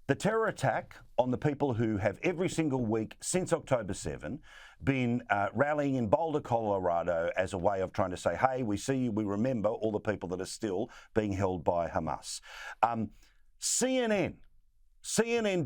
The terror attack on the people who have every single week since October 7 been rallying in Boulder, Colorado as a way of trying to say, hey, we see you, we remember all the people that are still being held by Hamas. CNN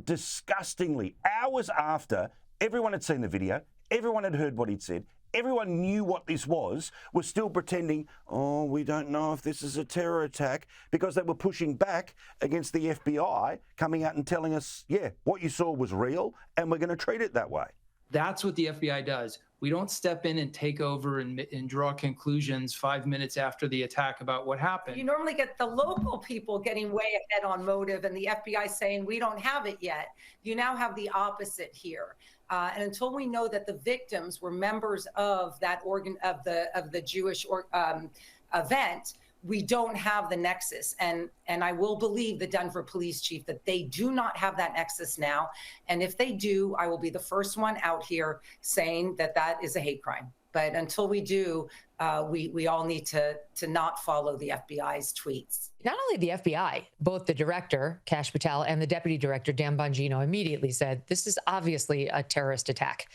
disgustingly, hours after everyone had seen the video, everyone had heard what he'd said, everyone knew what this was still pretending, oh, we don't know if this is a terror attack, because they were pushing back against the FBI coming out and telling us, yeah, what you saw was real and we're going to treat it that way. That's what the FBI does. We don't step in and take over and draw conclusions 5 minutes after the attack about what happened. You normally get the local people getting way ahead on motive and the FBI saying, we don't have it yet. You now have the opposite here. And until we know that the victims were members of that of the Jewish event, we don't have the nexus. And I will believe the Denver police chief that they do not have that nexus now. And if they do, I will be the first one out here saying that that is a hate crime. But until we do, we all need to not follow the FBI's tweets. Not only the FBI, both the director, Kash Patel, and the deputy director, Dan Bongino, immediately said, this is obviously a terrorist attack.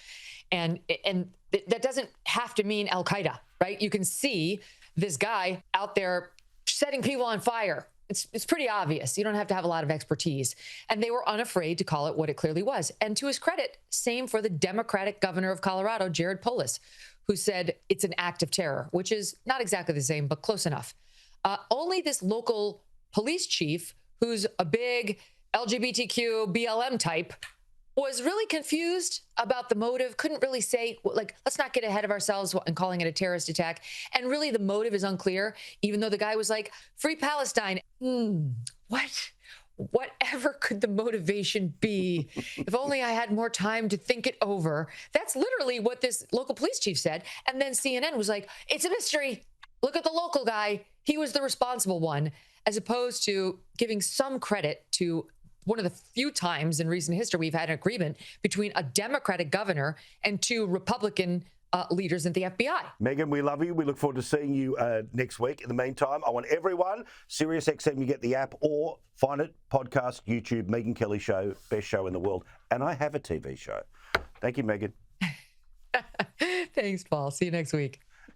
And that doesn't have to mean Al-Qaeda, right? You can see this guy out there setting people on fire. It's pretty obvious. You don't have to have a lot of expertise. And they were unafraid to call it what it clearly was. And to his credit, same for the Democratic governor of Colorado, Jared Polis, who said it's an act of terror, which is not exactly the same, but close enough. Only this local police chief, who's a big LGBTQ BLM type, was really confused about the motive, couldn't really say, like, let's not get ahead of ourselves and calling it a terrorist attack. And really the motive is unclear, even though the guy was like, free Palestine. Whatever could the motivation be? If only I had more time to think it over. That's literally what this local police chief said. And then CNN was like, it's a mystery. Look at the local guy. He was the responsible one, as opposed to giving some credit to one of the few times in recent history we've had an agreement between a Democratic governor and two Republican leaders at the FBI. Megyn, we love you. We look forward to seeing you next week. In the meantime, I want everyone, SiriusXM, you get the app, or find it, podcast, YouTube, Megyn Kelly Show, best show in the world. And I have a TV show. Thank you, Megyn. Thanks, Paul. See you next week.